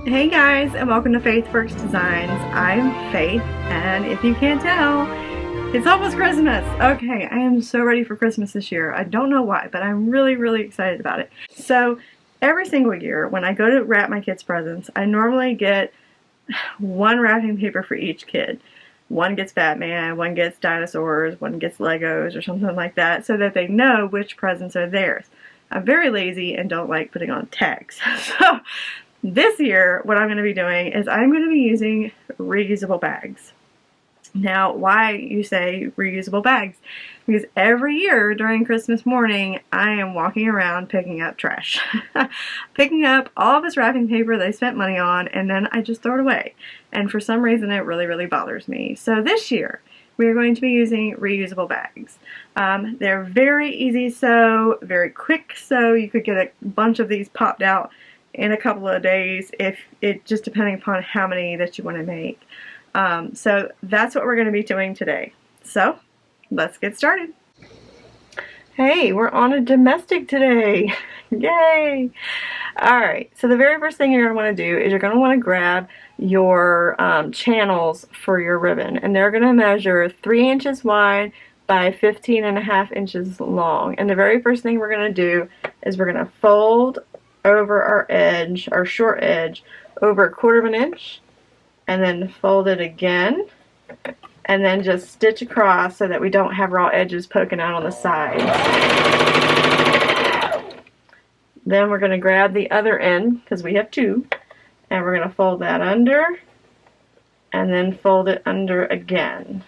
Hey guys, and welcome to Faith Works Designs. I'm Faith, and if you can't tell, it's almost Christmas. Okay, I am so ready for Christmas this year. I don't know why, but I'm really excited about it. So every single year when I go to wrap my kids' presents, I normally get one wrapping paper for each kid. One gets Batman, one gets dinosaurs, one gets Legos or something like that, so that they know which presents are theirs. I'm very lazy and don't like putting on tags. So this year, what I'm going to be doing is I'm going to be using reusable bags. Now, why you say reusable bags? Because every year during Christmas morning, I am walking around picking up trash. Picking up all of this wrapping paper that I spent money on, and then I just throw it away. And for some reason, it really bothers me. So this year, we are going to be using reusable bags. They're very easy sew, very quick sew. You could get a bunch of these popped out in a couple of days, if it just depending upon how many that you want to make. So that's what we're going to be doing today. So let's get started. Hey, we're on a domestic today. Yay! Alright, so the very first thing you're going to want to do is you're going to want to grab your channels for your ribbon, and they're going to measure 3 inches wide by 15.5 inches long. And the very first thing we're going to do is we're going to fold over our edge, our short edge, over 1/4 inch, and then fold it again, and then just stitch across so that we don't have raw edges poking out on the sides. Then we're going to grab the other end, because we have two, and we're going to fold that under, and then fold it under again.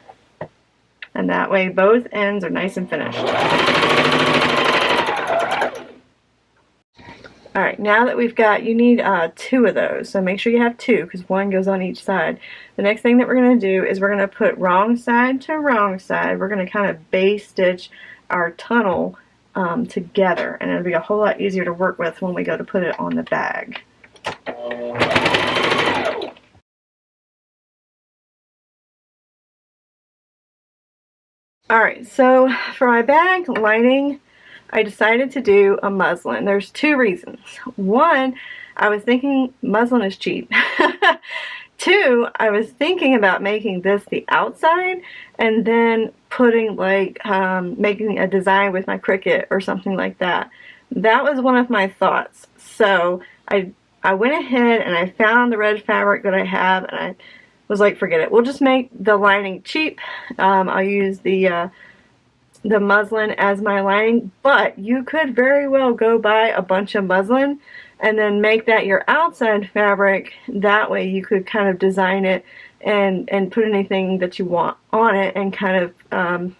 And that way both ends are nice and finished. Alright, now that we've got, you need 2 of those, so make sure you have 2 because one goes on each side. The next thing that we're going to do is we're going to put wrong side to wrong side. We're going to kind of base stitch our tunnel together, and it'll be a whole lot easier to work with when we go to put it on the bag. Alright, so for my bag lining, I decided to do a muslin. There's 2 reasons. One, I was thinking muslin is cheap. 2, I was thinking about making this the outside and then putting like making a design with my Cricut or something like that. That was one of my thoughts. So I went ahead and I found the red fabric that I have, and I was like, forget it. We'll just make the lining cheap. I'll use the muslin as my lining, but you could very well go buy a bunch of muslin and then make that your outside fabric. That way you could kind of design it and put anything that you want on it and kind of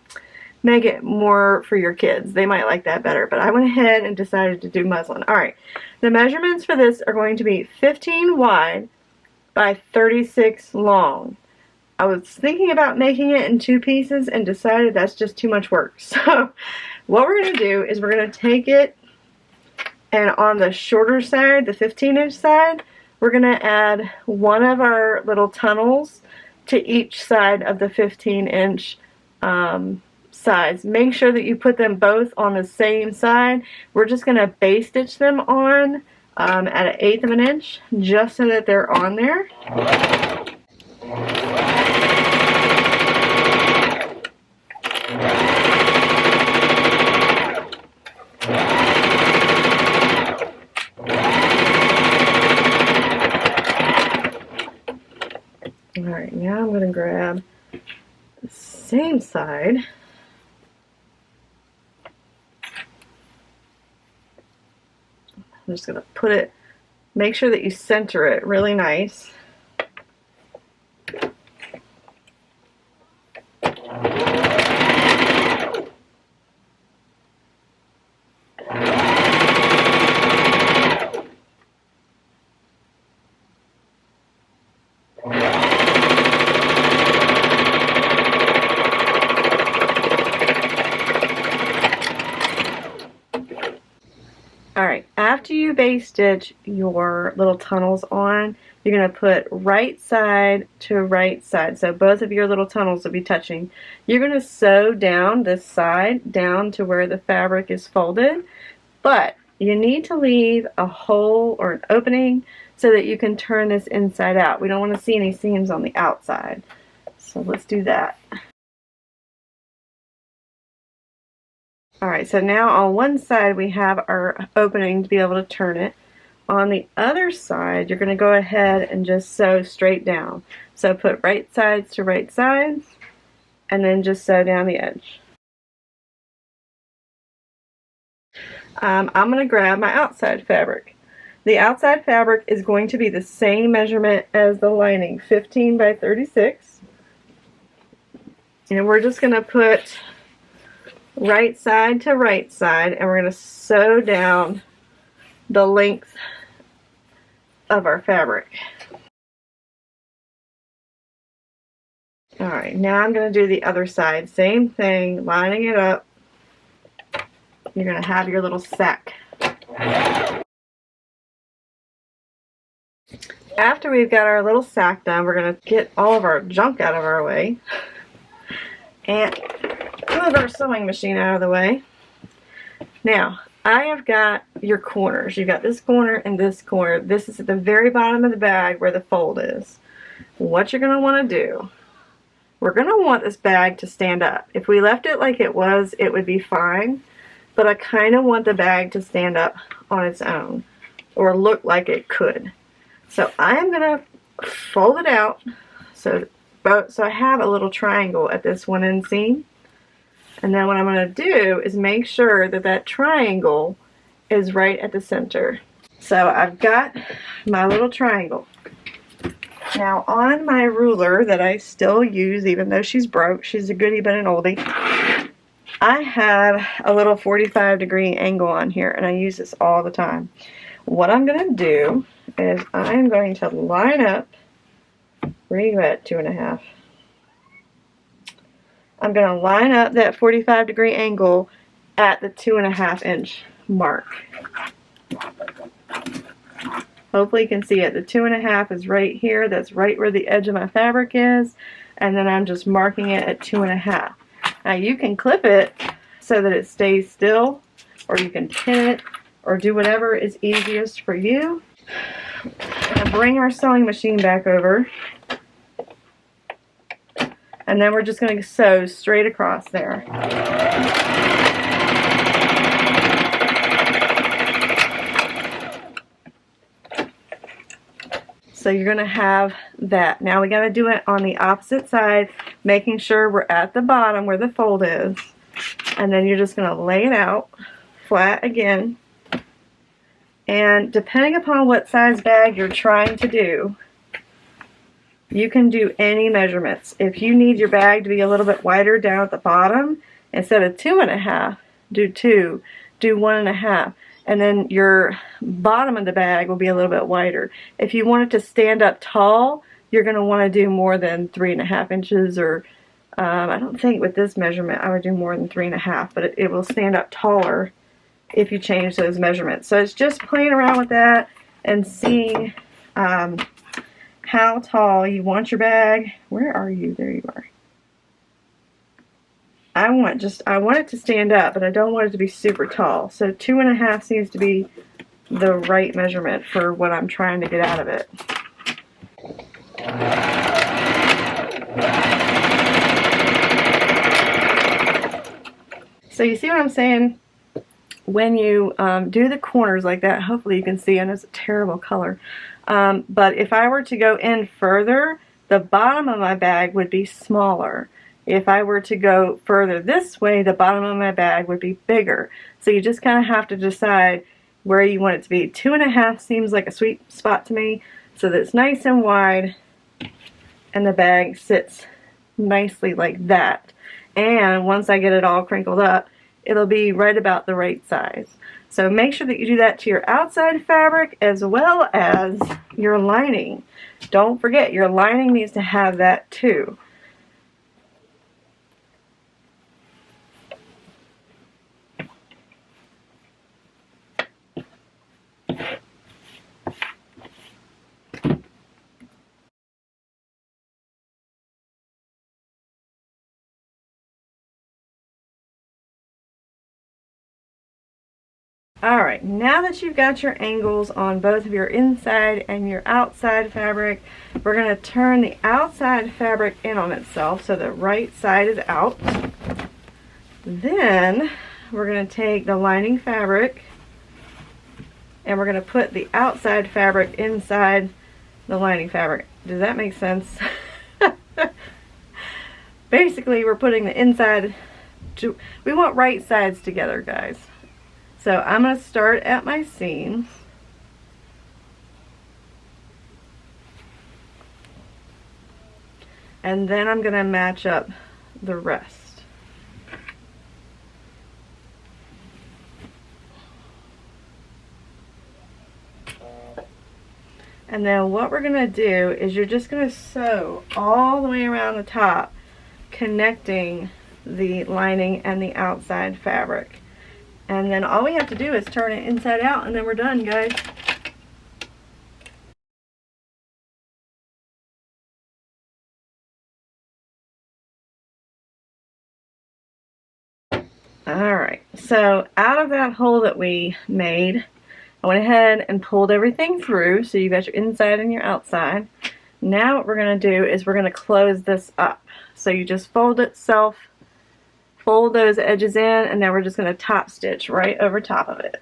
make it more for your kids. They might like that better, but I went ahead and decided to do muslin. Alright, the measurements for this are going to be 15 wide by 36 long. I was thinking about making it in 2 pieces and decided that's just too much work. So what we're going to do is we're going to take it, and on the shorter side, the 15-inch side, we're going to add one of our little tunnels to each side of the 15-inch sides. Make sure that you put them both on the same side. We're just going to base stitch them on at 1/8 of an inch, just so that they're on there. Alright, now I'm going to grab the same side. I'm just going to put it, make sure that you center it really nice. Alright, after you base stitch your little tunnels on, you're going to put right side to right side. So both of your little tunnels will be touching. You're going to sew down this side down to where the fabric is folded, but you need to leave a hole or an opening so that you can turn this inside out. We don't want to see any seams on the outside. So let's do that. Alright, so now on one side we have our opening to be able to turn it. On the other side, you're going to go ahead and just sew straight down. So put right sides to right sides, and then just sew down the edge. I'm going to grab my outside fabric. The outside fabric is going to be the same measurement as the lining, 15 by 36. And we're just going to put right side to right side, and we're going to sew down the length of our fabric. Alright, now I'm going to do the other side. Same thing, lining it up. You're going to have your little sack. After we've got our little sack done, we're going to get all of our junk out of our way and move our sewing machine out of the way. Now, I have got your corners. You've got this corner and this corner. This is at the very bottom of the bag where the fold is. What you're going to want to do, we're going to want this bag to stand up. If we left it like it was, it would be fine, but I kind of want the bag to stand up on its own or look like it could. So I'm going to fold it out so I have a little triangle at this one end seam. And then what I'm going to do is make sure that that triangle is right at the center. So I've got my little triangle. Now on my ruler that I still use, even though she's broke, she's a goodie but an oldie, I have a little 45-degree angle on here, and I use this all the time. What I'm going to do is I'm going to line up, where are you at, 2.5? I'm going to line up that 45-degree angle at the 2.5-inch mark. Hopefully you can see it. The 2.5 is right here. That's right where the edge of my fabric is. And then I'm just marking it at 2.5. Now you can clip it so that it stays still, or you can pin it, or do whatever is easiest for you. I'm going to bring our sewing machine back over. And then we're just going to sew straight across there. So you're going to have that. Now we got to do it on the opposite side, making sure we're at the bottom where the fold is. And then you're just going to lay it out flat again. And depending upon what size bag you're trying to do, you can do any measurements. If you need your bag to be a little bit wider down at the bottom, instead of 2.5, do 2, do 1.5. And then your bottom of the bag will be a little bit wider. If you want it to stand up tall, you're going to want to do more than 3.5 inches, or I don't think with this measurement I would do more than 3.5, but it will stand up taller if you change those measurements. So it's just playing around with that and seeing how tall you want your bag. Where are you? There you are. I want it to stand up, but I don't want it to be super tall. So 2.5 seems to be the right measurement for what I'm trying to get out of it. So you see what I'm saying? When you do the corners like that, hopefully you can see, and it's a terrible color. But if I were to go in further, the bottom of my bag would be smaller. If I were to go further this way, the bottom of my bag would be bigger. So you just kind of have to decide where you want it to be. 2.5 seems like a sweet spot to me, so that it's nice and wide and the bag sits nicely like that. And once I get it all crinkled up, it'll be right about the right size. So make sure that you do that to your outside fabric as well as your lining. Don't forget, your lining needs to have that too. Alright, now that you've got your angles on both of your inside and your outside fabric, we're going to turn the outside fabric in on itself so the right side is out. Then we're going to take the lining fabric and we're going to put the outside fabric inside the lining fabric. Does that make sense? Basically, we're putting the inside, we want right sides together, guys. So I'm going to start at my seams. And then I'm going to match up the rest. And then what we're going to do is you're just going to sew all the way around the top, connecting the lining and the outside fabric. And then all we have to do is turn it inside out and then we're done, guys. Alright, so out of that hole that we made, I went ahead and pulled everything through, so you've got your inside and your outside. Now what we're going to do is we're going to close this up. So you just fold itself, fold those edges in, and then we're just going to top stitch right over top of it.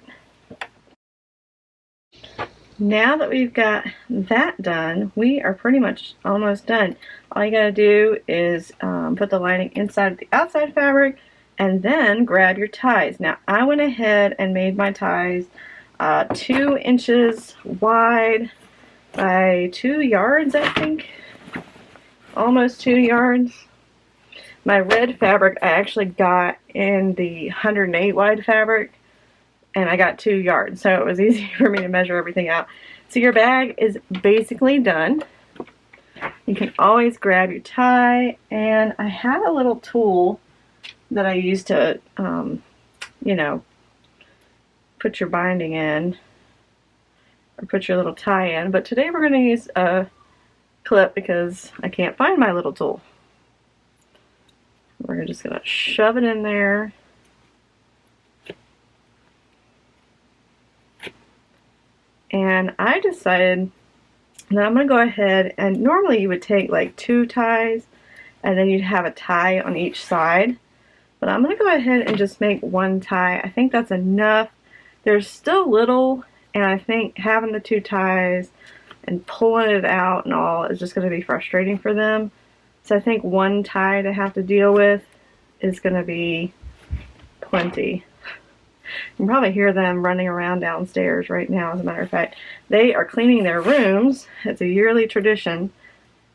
Now that we've got that done, we are pretty much almost done. All you got to do is put the lining inside the outside fabric and then grab your ties. Now I went ahead and made my ties 2 inches wide by 2 yards, I think. Almost 2 yards. My red fabric I actually got in the 108 wide fabric, and I got 2 yards, so it was easy for me to measure everything out. So your bag is basically done. You can always grab your tie, and I had a little tool that I used to, you know, put your binding in, or put your little tie in, but today we're going to use a clip because I can't find my little tool. We're just going to shove it in there. And I decided that I'm going to go ahead, and normally you would take like 2 ties and then you'd have a tie on each side. But I'm going to go ahead and just make 1 tie. I think that's enough. There's still little, and I think having the 2 ties and pulling it out and all is just going to be frustrating for them. So I think 1 tie to have to deal with is going to be plenty. You can probably hear them running around downstairs right now, as a matter of fact. They are cleaning their rooms. It's a yearly tradition.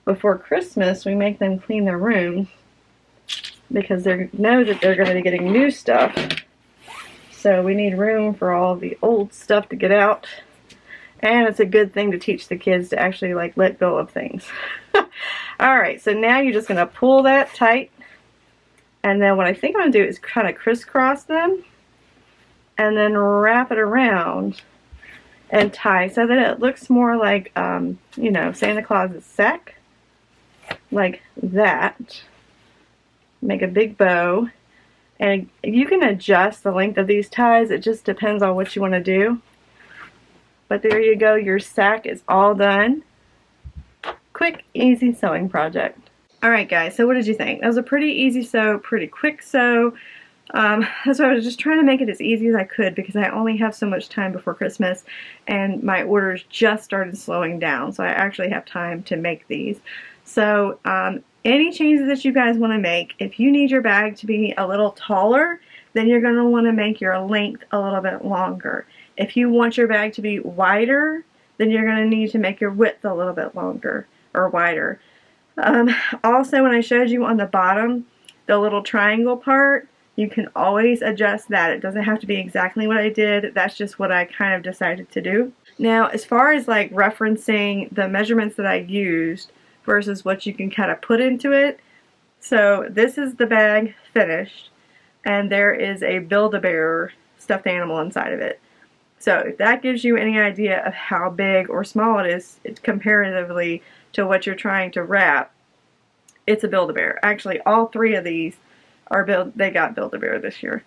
Before Christmas, we make them clean their rooms because they know that they're going to be getting new stuff. So we need room for all the old stuff to get out. And it's a good thing to teach the kids to actually like let go of things. Alright, so now you're just going to pull that tight. And then what I think I'm going to do is kind of crisscross them. And then wrap it around and tie so that it looks more like, you know, Santa Claus's sack. Like that. Make a big bow. And you can adjust the length of these ties. It just depends on what you want to do. But there you go. Your sack is all done. Quick, easy sewing project. Alright guys, so what did you think? That was a pretty easy sew, pretty quick sew. So I was just trying to make it as easy as I could because I only have so much time before Christmas and my orders just started slowing down, so I actually have time to make these. So any changes that you guys want to make, if you need your bag to be a little taller, then you're going to want to make your length a little bit longer. If you want your bag to be wider, then you're going to need to make your width a little bit longer or wider. Also, when I showed you on the bottom, the little triangle part, you can always adjust that. It doesn't have to be exactly what I did. That's just what I kind of decided to do. Now, as far as like referencing the measurements that I used versus what you can kind of put into it, so this is the bag finished, and there is a Build-A-Bear stuffed animal inside of it. So if that gives you any idea of how big or small it is comparatively to what you're trying to wrap, it's a Build-A-Bear. Actually, all 3 of these are they got Build-A-Bear this year.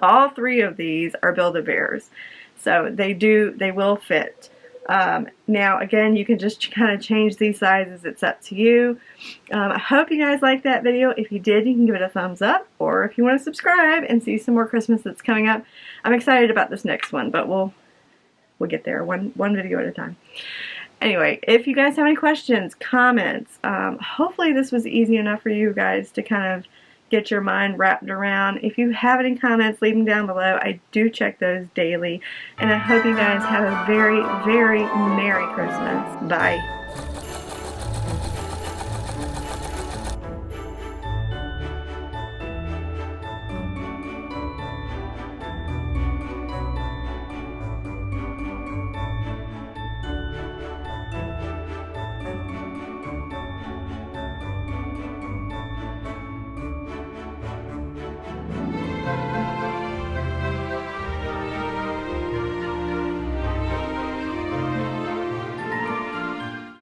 All three of these are Build-A-Bears, so they will fit. Now again, you can just kind of change these sizes. It's up to you. I hope you guys liked that video. If you did, you can give it a thumbs up, or if you want to subscribe and see some more Christmas that's coming up. I'm excited about this next one, but we'll get there one video at a time. Anyway, if you guys have any questions, comments, hopefully this was easy enough for you guys to kind of get your mind wrapped around. If you have any comments, leave them down below. I do check those daily. And I hope you guys have a very, very Merry Christmas. Bye.